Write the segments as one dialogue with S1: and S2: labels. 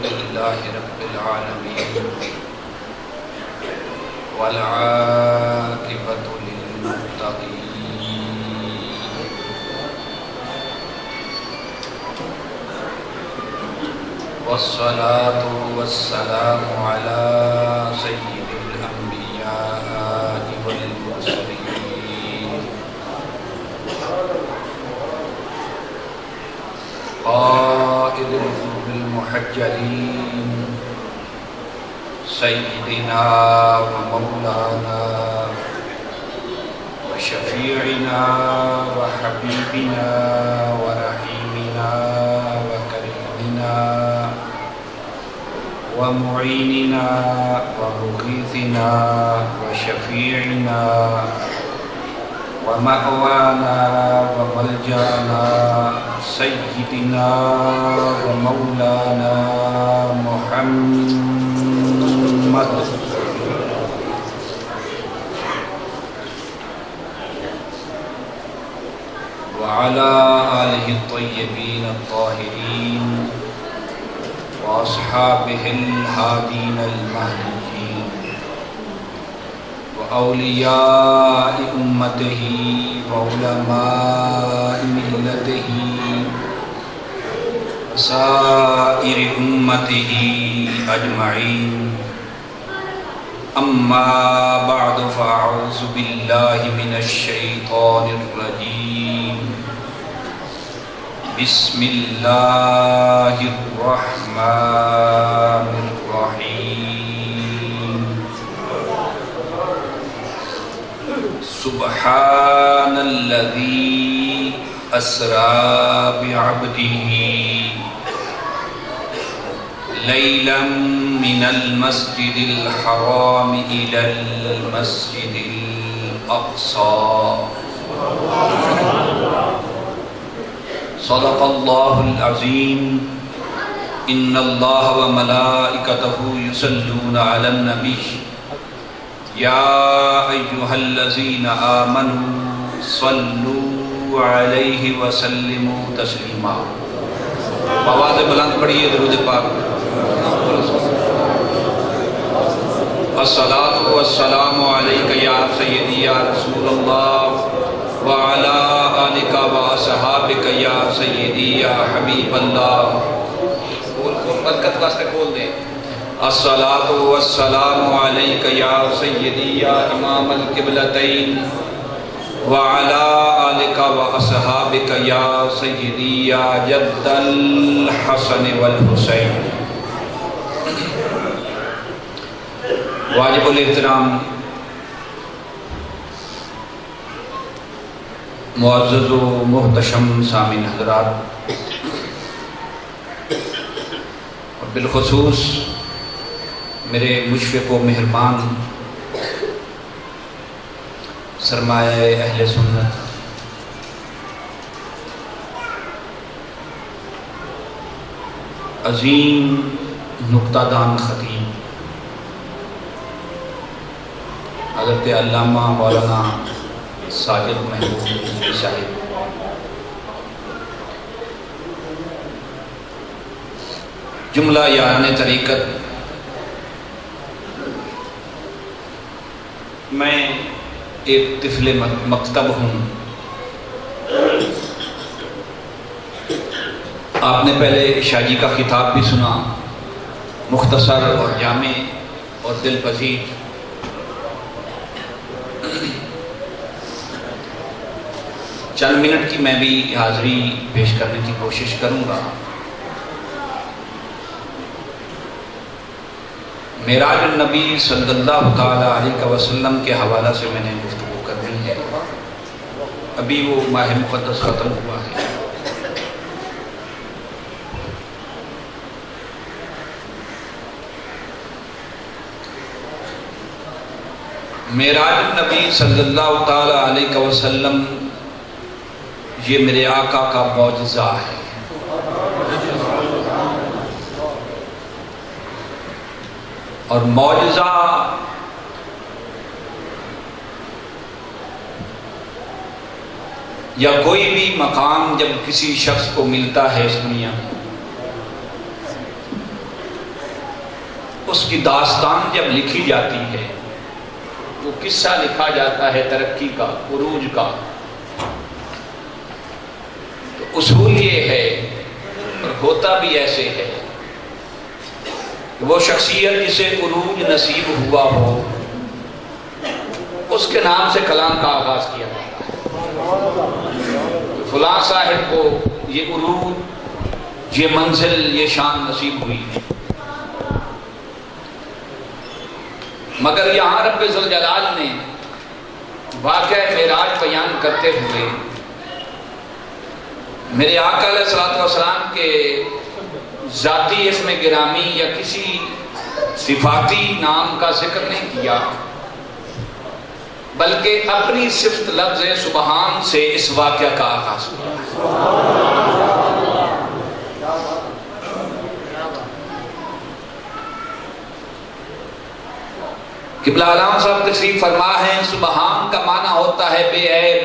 S1: للہ رب العالمین والعاقبۃ للمتقین والصلاة والسلام علی سید الانبیاء والمرسلین قائد الغر المحجلین سیدنا ومولانا وشفیعنا وحبیبنا ورحیمنا وکریمنا ومعیننا ومغیثنا وشفیعنا ومأوانا وملجأنا سيدنا ومولانا محمد وعلى آله الطيبين الطاهرين وأصحابه الهادين المهديين وأولياء أمته وعلماء ملته وسائر أمته أجمعين أما بعد فأعوذ بالله من الشيطان الرجيم بسم الله الرحمن الرحيم سبحان الذي أسرى بعبده ليلا من المسجد الحرام إلى المسجد الأقصى صدق الله العظيم إن الله وملائكته يصلون على النبي يا أيها الذين آمنوا صلوا عليه وسلموا تسليما آواز بلند پڑھیے درود پاک الصلاة والسلام علیک یا سیدی یا رسول اللہ وعلا آلک واصحابک یا سیدی یا حبیب اللہ برکت واسطے کھول دیں الصلاة والسلام علیک یا سیدی یا امام القبلتین وعلا آلک واصحابک یا سیدی یا جد الحسن والحسین واجب الاحترام معزز و محتشم سامعین حضرات اور بالخصوص میرے مشفق و مہربان سرمایہ اہل سنت عظیم نکتہ دان خطیب حضرت علامہ مولانا ساجد محمود صاحب جملہ یاران طریقت میں ایک طفل مکتب ہوں آپ نے پہلے شاہ جی کا خطاب بھی سنا مختصر اور جامع اور دل پذیر چند منٹ کی میں بھی حاضری پیش کرنے کی کوشش کروں گا معراج النبی صلی اللہ تعالیٰ علیہ وسلم کے حوالہ سے میں نے گفتگو کرنی ہے ابھی وہ ماہ مقدس ختم ہوا ہے معراج النبی صلی اللہ تعالیٰ علیہ وسلم یہ میرے آقا کا معجزہ ہے اور معجزہ یا کوئی بھی مقام جب کسی شخص کو ملتا ہے اس دنیا میں، اس کی داستان جب لکھی جاتی ہے، وہ قصہ لکھا جاتا ہے ترقی کا، عروج کا، تو اصول یہ ہے اور ہوتا بھی ایسے ہے کہ وہ شخصیت جسے عروج نصیب ہوا ہو، اس کے نام سے کلام کا آغاز کیا جاتا ہے۔ فلاں صاحب کو یہ عروج، یہ منزل، یہ شان نصیب ہوئی۔ مگر یہاں رب ذوالجلال نے واقعہ معراج بیان کرتے ہوئے میرے آقا علیہ الصلوۃ والسلام کے ذاتی اسم گرامی یا کسی صفاتی نام کا ذکر نہیں کیا، بلکہ اپنی صفت لفظ سبحان سے اس واقعہ کا آغاز کیا۔ قبلہ علامہ صاحب تشریف فرما ہے، سبحان کا معنی ہوتا ہے بے عیب،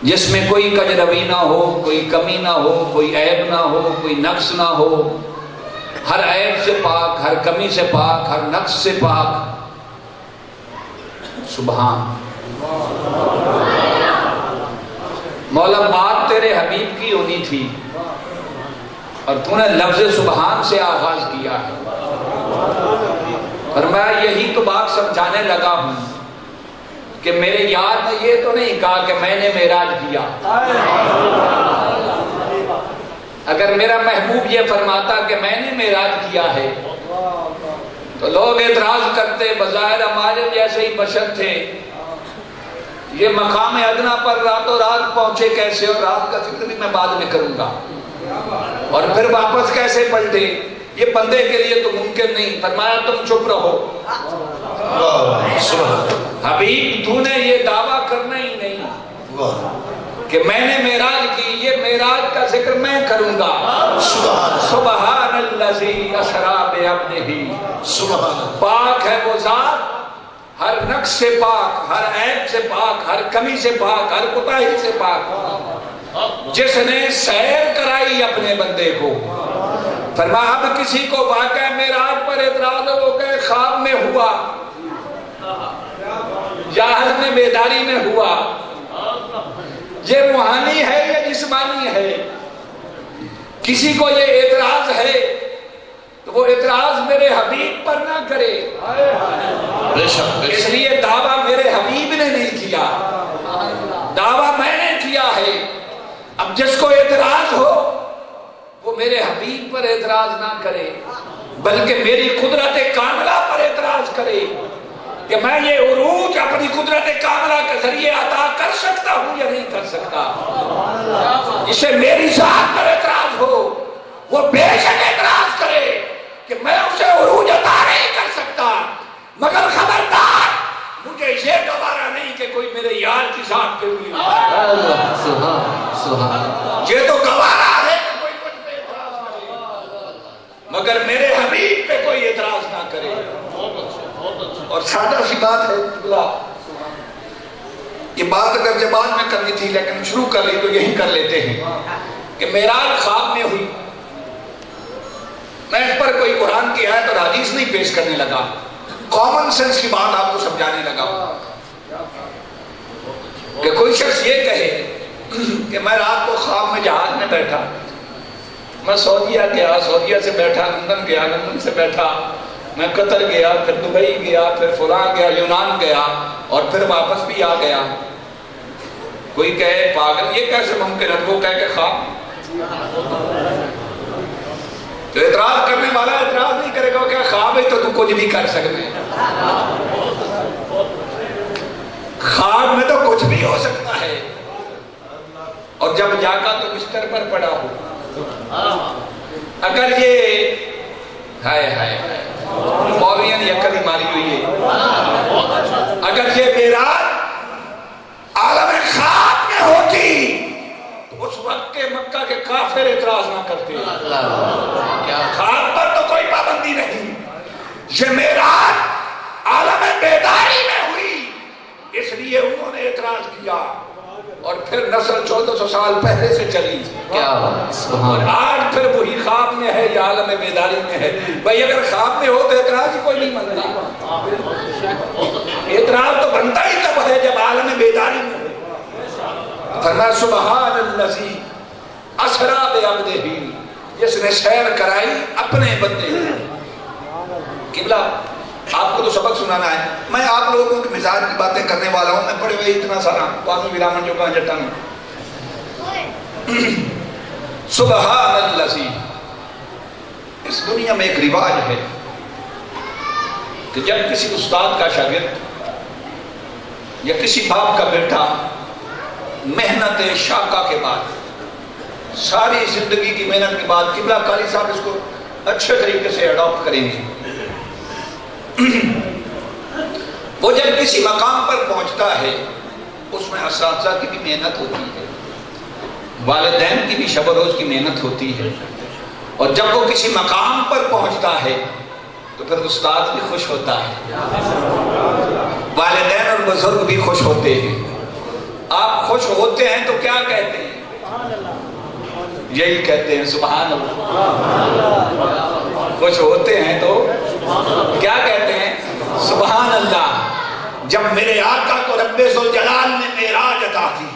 S1: جس میں کوئی کجروی نہ ہو، کوئی کمی نہ ہو، کوئی عیب نہ ہو، کوئی نقص نہ ہو، ہر عیب سے پاک، ہر کمی سے پاک، ہر نقص سے پاک سبحان۔ مولا بات تیرے حبیب کی ہونی تھی اور تو نے لفظ سبحان سے آغاز کیا ہے، فرمایا یہی تو بات سمجھانے لگا ہوں کہ میرے یار نے یہ تو نہیں کہا کہ میں نے معراج کیا۔ اگر میرا محبوب یہ فرماتا کہ میں نے معراج کیا ہے تو لوگ اعتراض کرتے، بظاہر ہمارے جیسے ہی بشر تھے، یہ مقام ادنا پر راتوں رات پہنچے کیسے، اور رات کا ذکر بھی میں بعد میں کروں گا، اور پھر واپس کیسے پلٹے، یہ بندے کے لیے تو ممکن نہیں۔ فرمایا تم چپ رہو حبیب، تو نے یہ دعویٰ کرنا ہی نہیں کہ میں نے معراج کی، یہ معراج کا ذکر میں کروں گا۔ سبحان الذی اسری بعبدہ، پاک ہے وہ ذات، ہر نقص سے پاک، ہر عیب سے پاک، ہر کمی سے پاک، ہر کوتاہی سے پاک، جس نے سیر کرائی اپنے بندے کو۔ فرمایا اب کسی کو واقعہ معراج پر اعتراض ہو گئے، خواب میں ہوا یا حلم بیداری میں ہوا، یہ روحانی ہے یا جسمانی ہے، کسی کو یہ اعتراض ہے تو وہ اعتراض میرے حبیب پر نہ کرے، اس لیے دعویٰ میرے حبیب نے نہیں کیا، دعویٰ میں نے کیا ہے۔ اب جس کو اعتراض ہو وہ میرے حبیب پر اعتراض نہ کرے، بلکہ میری قدرت کاملہ پر اعتراض کرے کہ میں یہ عروج اپنی قدرت کاملہ کے ذریعے عطا کر سکتا ہوں یا نہیں کر سکتا۔ اسے میری ذات پر اعتراض ہو، وہ بے شک اعتراض کرے کہ میں اسے عروج عطا نہیں کر سکتا، مگر خبردار مجھے یہ گوارا نہیں کہ کوئی میرے یار کی ذات پہ انگلی اٹھائے۔ یہ تو گوارا ہے کہ کوئی مجھ پہ اعتراض کرے، مگر میرے حبیب پہ کوئی اعتراض نہ کرے۔ اور سادہ سی بات ہے، یہ بات اگر جبان میں کرنی تھی لیکن شروع کر لی تو یہی کر لیتے ہیں کہ معراج خواب میں ہوئی۔ میں اس پر کوئی قرآن کی آیت اور حدیث نہیں پیش کرنے لگا، کامن سینس کی بات آپ کو سمجھانے لگا کہ کوئی شخص یہ کہے کہ میں رات کو خواب میں جہاز میں بیٹھا، میں سعودیہ گیا، سعودیہ سے بیٹھا لندن گیا، لندن سے بیٹھا میں قطر گیا، پھر دبئی گیا، پھر فلاں گیا، یونان گیا، اور پھر واپس بھی آ گیا۔ کوئی کہے پاگل، یہ کیسے ممکن ہے؟ وہ کہے کہ خواب۔ تو اعتراض کرنے والا اعتراض نہیں کرے گا کہ خواب ہے تو کچھ بھی کر سکتے ہیں، خواب میں تو کچھ بھی ہو سکتا ہے، اور جب جاگا تو بستر پر پڑا ہو۔ اگر یہ ہائے ہائے مولویوں نے عقل ہی ماری ہوئی ہے، اگر یہ معراج عالم خواب میں ہوتی تو اس وقت کے مکہ کے کافر اعتراض نہ کرتے۔ خواب پر تو کوئی پابندی نہیں، یہ معراج عالم بیداری میں ہوئی، اس لیے پھر نسل 1400 سال پہلے سے چلی،
S2: کیا
S1: اور آج پھر وہی خواب میں ہے یا عالم بیداری میں ہے. بھئی اگر خواب میں ہو تو اعتراض ہی کوئی نہیں بنتا. اعتراض تو بنتا ہی تب ہے جب عالم بیداری میں ہے. فرمایا سبحان الذی اسری بعبدہ، جس نے سیر کرائی اپنے بندے. قبلہ آپ کو تو سبق سنانا ہے، میں آپ لوگوں کے مزاج کی باتیں کرنے والا ہوں. میں پڑھے ہوئے اتنا سارا پانچ ویرامن جو کہاں جٹا ہوں. سبحان الذی، اس دنیا میں ایک رواج ہے کہ جب کسی استاد کا شاگرد یا کسی باپ کا بیٹا محنت شاقہ کے بعد، ساری زندگی کی محنت کے بعد، قبلہ قاری صاحب اس کو اچھے طریقے سے اڈاپٹ کریں گے، وہ جب کسی مقام پر پہنچتا ہے اس میں اساتذہ کی بھی محنت ہوتی ہے، والدین کی بھی شب و روز کی محنت ہوتی ہے، اور جب وہ کسی مقام پر پہنچتا ہے تو پھر استاد بھی خوش ہوتا ہے، والدین اور بزرگ بھی خوش ہوتے ہیں. آپ خوش ہوتے ہیں تو کیا کہتے ہیں؟ یہی کہتے ہیں سبحان اللہ. خوش ہوتے ہیں تو کیا کہتے ہیں؟ سبحان اللہ. جب میرے آقا کو رب ذوالجلال نے معراج عطا کی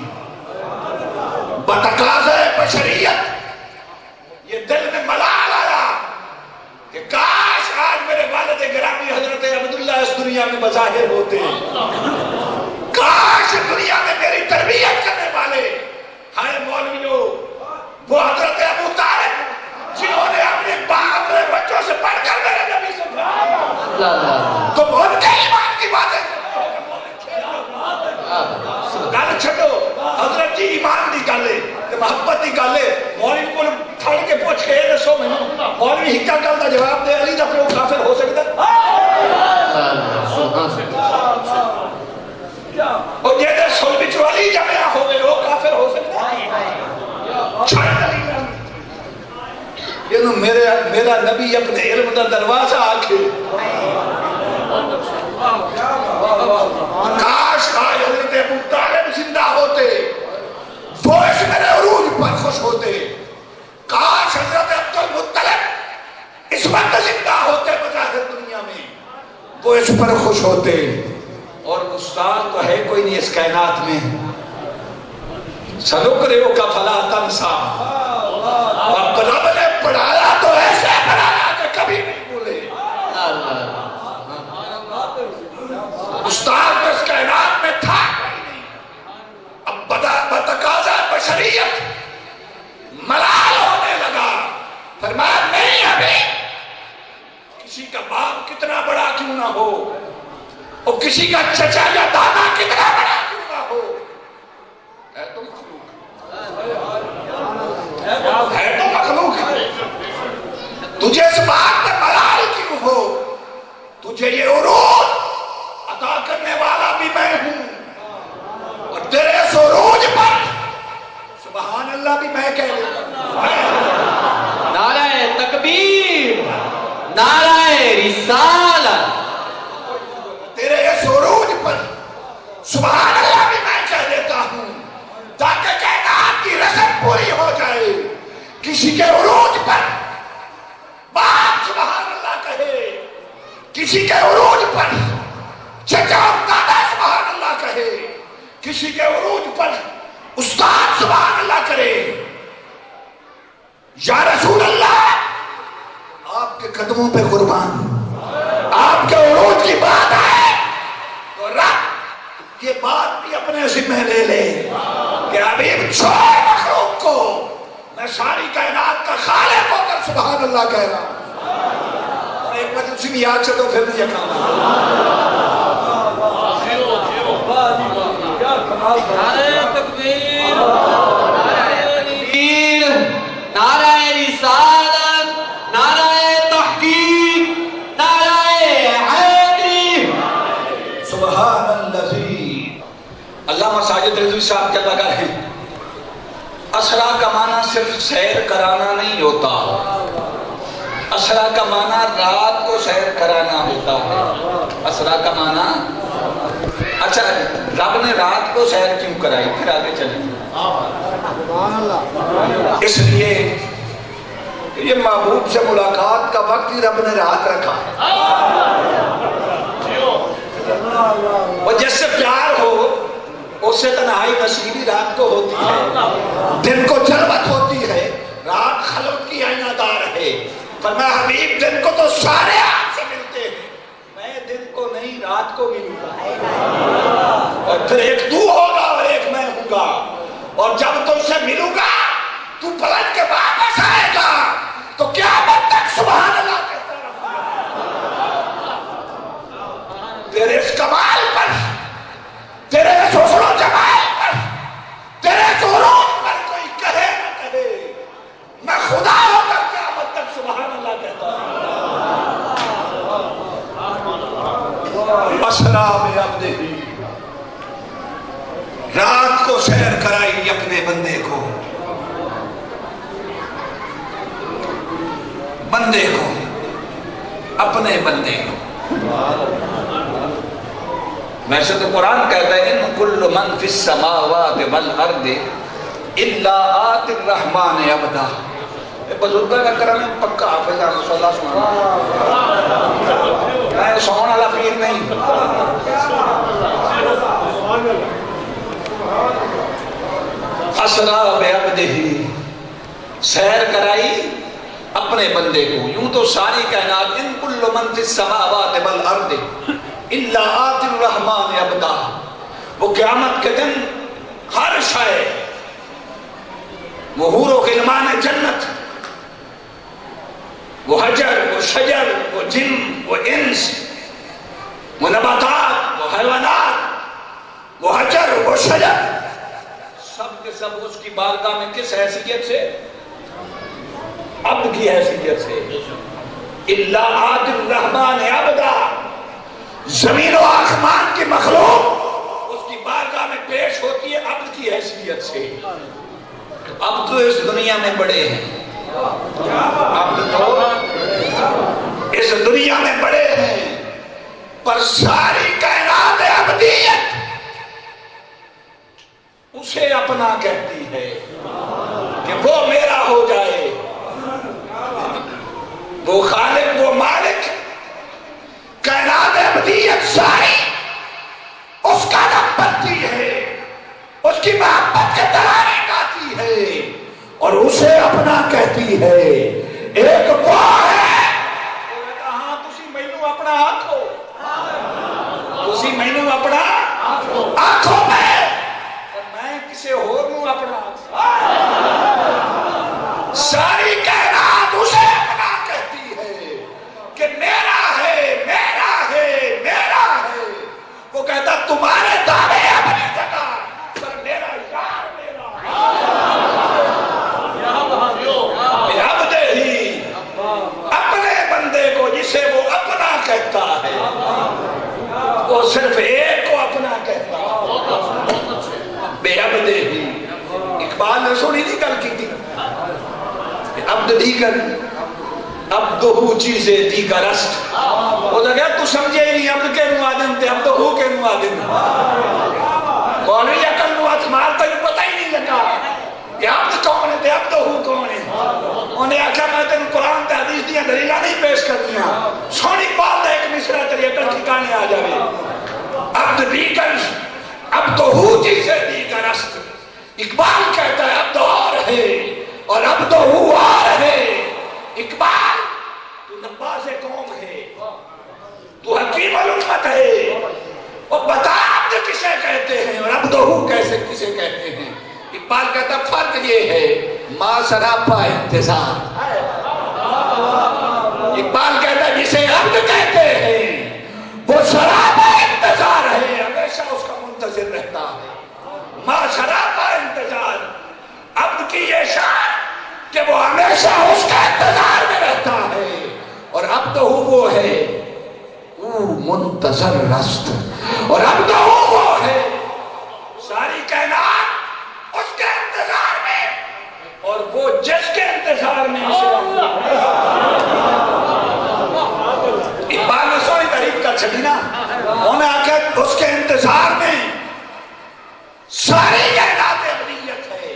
S1: بتقاضۂ بشریت، یہ دل میں ملال آیا کہ کاش آج میرے والد گرامی حضرت عبداللہ اس دنیا میں بظاہر ہوتے، کاش دنیا میں میری تربیت کرنے والے ہائے مولویوں وہ حضرت ابو طالب جنہوں نے اپنے بچوں سے پڑھ کر میرے نبی سے پڑھایا، تم ان کے ایمان کی باتیں گل چھٹو. حضرت جی ایمان دی گلے محبت دی گلے مولوی کو تھڑ کے پوچھ کے دسو مینوں مولوی ہکا گل دا جواب دے علی دا پیو کافر ہو سکدا؟ اور جہدے سل وچ علی جمیا ہوئے وہ کافر ہو سکدا؟ چھڑ علی یہ میرا نبی اپنے علم دا دروازہ آکھے کاش آج حضرت ابو طالب زندہ ہوتے وہ اس میرے عروج پر خوش ہوتے، کاش حضرت عبدالمطلب اس وقت زندہ ہوتے بظاہر دنیا میں وہ اس پر خوش ہوتے. اور استاد تو ہے کوئی نہیں اس کائنات میں، سنقرئک کا فلا تنسا، اب رب نے پڑھایا تو ایسے پڑھایا کہ کبھی نہیں بھولے. استاد تو اس کائنات میں تھا کوئی نہیں، اب بتقاضۂ بشریت ملال ہونے لگا. فرمایا نہیں ابھی کسی کا باپ کتنا بڑا کیوں نہ ہو اور کسی کا چچا یا دادا کتنا بڑا کیوں نہ ہو، ہے تو مخلوق، ہے تو مخلوق. تجھے اس بات میں ملال کیوں ہو؟ تجھے یہ عروج عطا کرنے والا بھی میں ہوں، اور تیرے اس عروج پر سبحان اللہ بھی میں کہہ لوں.
S2: نعرہ تکبیر، نعرہ رسالت.
S1: تیرے اس عروج پر سبحان اللہ بھی میں کہہ دیتا ہوں تاکہ کائنات کی رسم پوری ہو جائے. کسی کے عروج پر باپ سبحان اللہ کہے، کسی کے عروج پر چچا دادا سبحان اللہ کہے، کسی کے عروج پر استاد سبحان اللہ کرے. یا رسول اللہ آپ کے قدموں پہ قربان، آپ کے عروج کی بات ہے تو رب یہ بات بھی اپنے ذمہ لے لے کہ حبیب چھوڑ مخلوق کو، میں ساری کائنات کا خالق ہو کر سبحان اللہ کہہ رہا ہوں. ایک بار اسی میں یاد سے تو پھر نہیں یقین.
S2: نعرہ تکبیر، نعرہ رسالت، نعرہ تحقیق، نعرہ حیدری.
S1: سبحان الذی. علامہ ساجد رضوی صاحب کیا لگا ہے؟ اسرا کا معنی صرف سیر کرانا نہیں ہوتا، اسرا کا معنی رات کو سیر کرانا ہوتا ہے. اسرا کا معنی اچھا رب نے رات کو سیر کیوں کرائی؟ پھر آگے چلیں. اس لیے یہ محبوب سے ملاقات کا وقت ہی رب نے رات رکھا ہے. اور جس سے پیار ہو اس سے تنہائی نصیبی رات کو ہوتی ہے، دن کو جلوت ہوتی ہے، رات خلوت کی آئینہ دار ہے. فرمایا حبیب دن کو تو سارے آپ سے ملتے ہیں، میں دن کو نہیں رات کو ملوں گا، اور پھر ایک تو ہوگا اور ایک میں ہوں گا. اور جب تم سے ملوں گا تو پلٹ کے واپس آئے گا تو قیامت تک سبحان اللہ کہتا رہا. تیرے اس کمال پر، تیرے اس حسن و جمال پر، تیرے اس عروج پر کوئی کہے نہ کہے، میں خدا ہو کر قیامت تک سبحان اللہ کہتا ہوں. اسرا بعبدہ، رات کو سیر کرائی اپنے بندے کو، بندے کو، اپنے بندے کو. ویسے تو قرآن کہتا ہے ان کل من فی السماوات والارض الا آتی الرحمن عبدا. بزرگاں کا کرم ہے، پکا حافظ صلی اللہ سبحانہ. میں سون والا پیر نہیں. اسرا بعبدہ، سیر کرائی اپنے بندے کو. یوں تو ساری کائنات ان کل من فی السماوات والارض الا آتی الرحمن عبدا، وہ قیامت کے دن ہر شے، وہ حور و غلمان جنت، وہ حجر، وہ شجر، وہ جن، وہ انس، وہ نباتات، وہ حیوانات، وہ حجر، وہ شجر، سب کے سب اس کی بارگاہ میں کس حیثیت سے؟ عبد کی حیثیت سے. الا آتی الرحمن عبدا، زمین و آسمان کی مخلوق اس کی بارگاہ میں پیش ہوتی ہے عبد کی حیثیت سے. اب تو اس دنیا میں بڑے ہیں، اب تو اس دنیا میں بڑے ہیں، پر ساری کائنات عبدیت اسے اپنا کہتی ہے کہ وہ میرا ہو جائے. وہ خالق، وہ مالک، کائنات عبدیت ساری اس کا نام پڑتی ہے، اس کی محبت کے ترانے گاتی ہے اور اسے اپنا کہتی ہے. ایک وہ ہے وہ کہتا ہاں تسی مینوں اپنا آکھو، تسی مینوں اپنا آکھو، میں کسے اور نوں اپنا آکھو. ساری کائنات اسے اپنا کہتی ہے کہ میرا ہے، میرا ہے، میرا ہے. وہ کہتا تمہارے دعوے اپنی جگہ پر میرا یار میرا. بعبدہ ہی، اپنے بندے کو جسے وہ اپنا کہتا ہے، وہ صرف ایک کو اپنا کہتا ہے. بعبدہ ہی. اقبال نے سنی نہیں گل کی تھی، عبد دیگر عبدہو چیزیں دیگر است. وہ تو کہا تو سمجھے ہی نہیں عبد کے نو آدم تے عبدہو کے نو آدم. مولوی عقل نو اتمال تک پتہ ہی نہیں لگا کہ عبد کون ہے تے عبدہو کون ہے. انہیں آکھا میں تین قرآن تے حدیث دیا دلیلہ نہیں پیش کرنیاں، سونی بات ہے ایک مصرہ تری اکل ٹھکانے آ جائے. عبد دیگر عبدہو چیزیں دیگر است. اقبال کہتا ہے عبد اور ہے اور عبدہو اور ہے. اقبال تو نباز قوم ہے، تو حکیم الامت ہے، اور بتا عبد کسے کہتے ہیں اور عبدہو کیسے کسے کہتے ہیں. اقبال کہتا فرق یہ ہے ما سراپا انتظار. اقبال کہتا جسے عبد کہتے ہیں وہ سراپا انتظار ہے، ہمیشہ اس کا منتظر رہتا ہے. ما سراپا انتظار، عبد کی یہ شان کہ وہ ہمیشہ اس کا انتظار میں رہتا ہے. اور عبدہو وہ ہے او منتظر رست، اور عبدہو وہ ہے ساری کائنات اس کے انتظار میں، اور وہ جس کے انتظار میں اقبال نے سوئی تعریف کر چلی نا. انہیں آکے اس کے انتظار میں ساری جائیداد ابدیت ہے،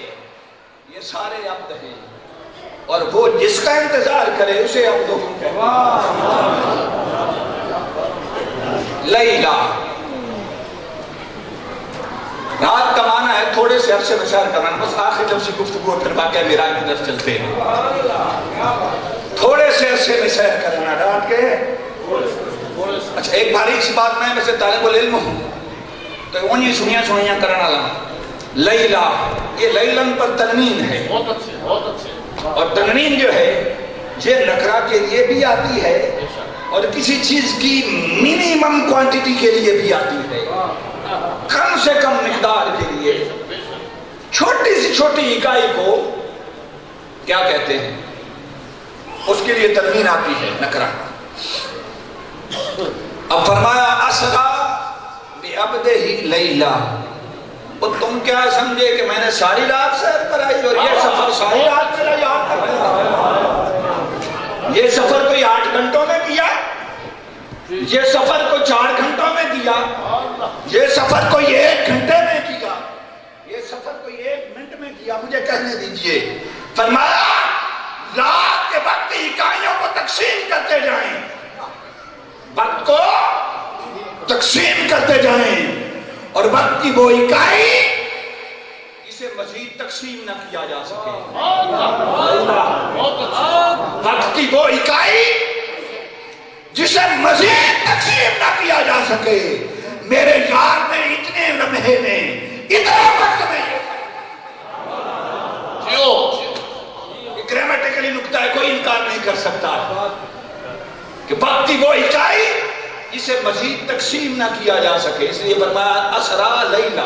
S1: یہ سارے عبد ہیں، اور وہ جس کا انتظار کرے اسے عبد کہتے ہیں۔ لیلا، رات کا معنی ہے تھوڑے سے عرصے میں سیر کرنا، بس آخر جب سے گفتگو پھر واقعہ معراج کی طرف چلتے ہیں۔ تھوڑے سے عرصے میں سیر کرنا رات کے۔ اچھا ایک باریک سی بات، میں ویسے طالب العلم ہوں تو انہی سنیاں کرنا لگا۔ لیلا، یہ لیلن پر تنوین ہے،
S3: بہت اچھے
S1: اور تنوین جو ہے یہ نکرہ کے لیے بھی آتی ہے اور کسی چیز کی منیمم کوانٹیٹی کے لیے بھی آتی ہے، کم سے کم مقدار کے لیے۔ چھوٹی سی چھوٹی اکائی کو کیا کہتے ہیں، اس کے لیے تنوین آتی ہے نکرہ۔ اب فرمایا اسرا بعبدہ لیلا، اور تم کیا سمجھے کہ میں نے ساری رات سیر کرائی اور یہ سفر ساری رات میرا یاد کرتا؟ یہ سفر کوئی 8 گھنٹوں میں کیا، یہ سفر کوئی 4 گھنٹوں میں کیا، یہ سفر کوئی 1 گھنٹے میں کیا، یہ سفر کوئی 1 منٹ میں کیا، مجھے کہنے دیجئے۔ فرمایا رات کے وقت اکائیوں کو تقسیم کرتے جائیں، وقت کو تقسیم کرتے جائیں، اور وقت کی وہ اکائی جسے مزید تقسیم نہ کیا جا سکے، وقت کی وہ اکائی جسے مزید تقسیم نہ کیا جا سکے۔ میرے یار نے اتنے لمحے میں اتنے وقت میں یہ گرامیٹیکلی نکتہ ہے، کوئی انکار نہیں کر سکتا کہ وقت کی وہ اکائی جسے مزید تقسیم نہ کیا جا سکے، اس لیے فرمایا اسرا لیلا،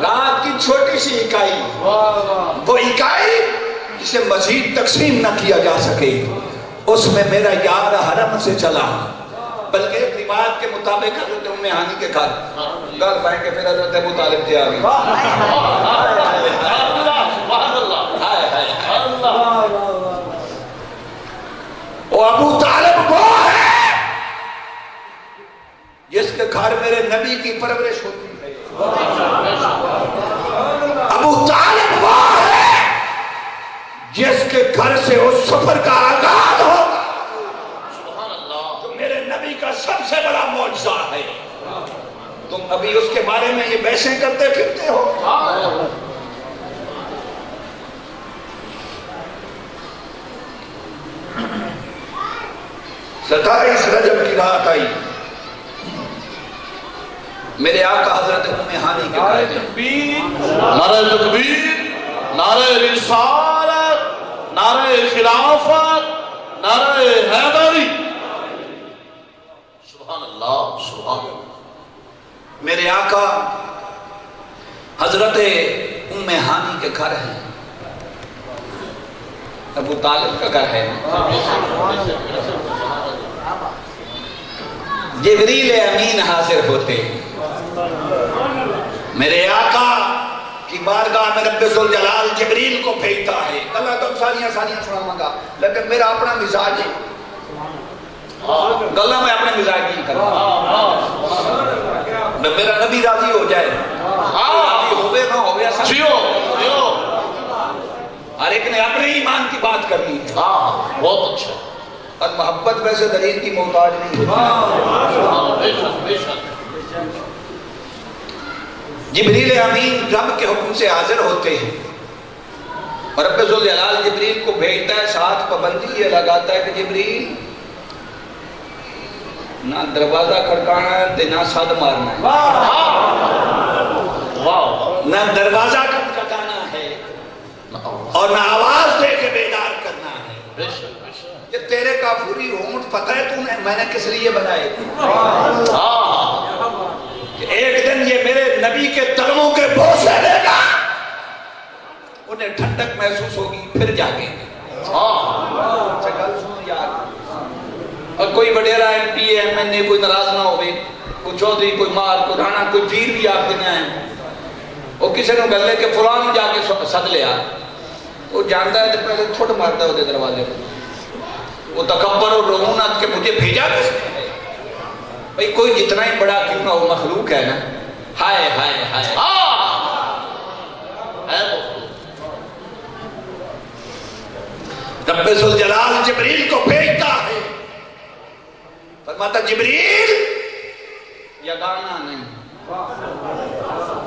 S1: رات کی چھوٹی سی اکائی، وہ اکائی جسے مزید تقسیم نہ کیا جا سکے، اس میں میرا یار حرم سے چلا، بلکہ ایک روایت کے مطابق حضرت ام ہانی کے گھر پائیں گے، پھر حضرت ابو طالب تھے آگے۔ وہ ابو طالب وہ ہے جس کے گھر میرے نبی کی پرورش ہوتی ہے، ابو طالب وہ ہے جس کے گھر سے اس سفر کا آغاز ہوگا جو میرے نبی کا سب سے بڑا معجزہ ہے۔ تم ابھی اس کے بارے میں یہ بحثیں کرتے پھرتے ہو۔ 27 رجب کی رات آئی، میرے آقا حضرت ام ہانی کے گھر
S3: نعرہ تکبیر، نعرہ رسالت، نعرہ خلافت، نعرہ حیدری، سبحان اللہ سبحان اللہ۔
S1: میرے آقا حضرت ام ہانی کے گھر ہیں، ابو طالب کا گھر ہے۔ جبریل امین حاضر ہوتے، میرے آقا کی بارگاہ میں رب ذوالجلال جبریل کو بھیجتا ہے۔ اللہ تو ساریاں سناؤں گا، لیکن میرا اپنا مزاج ہے، گلہ میں اپنے مزاج نہیں کرتا، میرا نبی راضی ہو جائے، ہوئے نہ ہوئے ہر ایک نے اپنے ایمان کی بات کرنی ہے۔
S3: بہت اچھا،
S1: اور محبت ویسے دلیل کی محتاج نہیں ہوتی۔ جبریل امین رب کے حکم سے حاضر ہوتے ہیں، اور رب ذوالجلال جبریل کو بھیجتا ہے، ساتھ پابندی یہ لگاتا ہے کہ جبریل نہ دروازہ کھڑکانا ہے نہ سد مارنا ہے، نہ دروازہ کھڑکانا ہے اور نہ آواز دے کے بیدار کرنا ہے۔ یہ تیرے کافوری ہونٹ پتہ ہے تو میں نے کس لیے بنائے تھے، کہ ایک دن یہ میرے نبی کے قدموں کے بوسے لے گا، انہیں ٹھنڈک محسوس ہوگی، پھر جاگیں گے۔ گل سنو یار، اور کوئی وڈیرا ایم پی ایم این اے کوئی ناراض نہ ہوئے، کوئی چودھری کوئی مار کوئی رانا کوئی پیر بھی آپ دنیا ہے، وہ کسی نے گلے کہ فلان جا کے سد لیا، وہ جانتا ہے تو پہلے تھوڑ مارتا ہوتے دروازے پر، وہ تکبر اور رعونت کہ مجھے بھیجا کس نے ہے؟ بھئی کوئی جتنا ہی بڑا کیوں نہ ہو مخلوق ہے نا، ہائے ہائے ہائے
S3: ہے مخلوق.
S1: رب ذوالجلال جبریل کو بھیجتا ہے، فرماتا جبریل
S2: یہ گانا نہیں.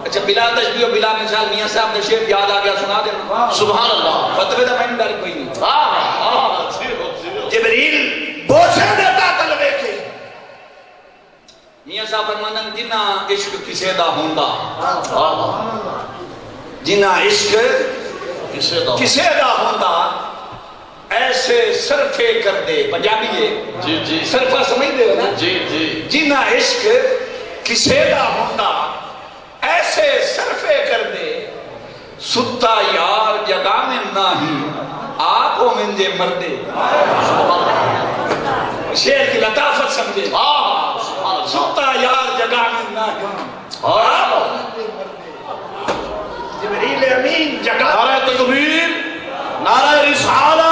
S1: اچھا بلا تشبیہ و بلا مثال میاں صاحب نے شعر یاد آ گیا سنا دینا.
S3: سبحان اللہ.
S1: فتوی دا میں ڈر کوئی نہیں.
S3: جی.
S1: جبریل بوسے دیتا طلبے کے. میاں صاحب فرمانا جنہ عشق کسے دا ہوندا، جنہ عشق کسے دا ہوندا ایسے صرفے کر دے. پنجابی ہے
S3: جی جی
S1: صرفہ سمجھ دے ہو نا.
S3: جی جی.
S1: جنہ عشق کسے دا ہوندا ایسے صرفے کر دے، ستا یار جگہ میں نہیں آپ ہو من دے مردے. شعر کی لطافت سمجھے. ستا یار جگہ میں نہیں آپ ہو من دے مردے. جبریل امین جگہ.
S3: نعرہ تکبیر، نعرہ رسالت.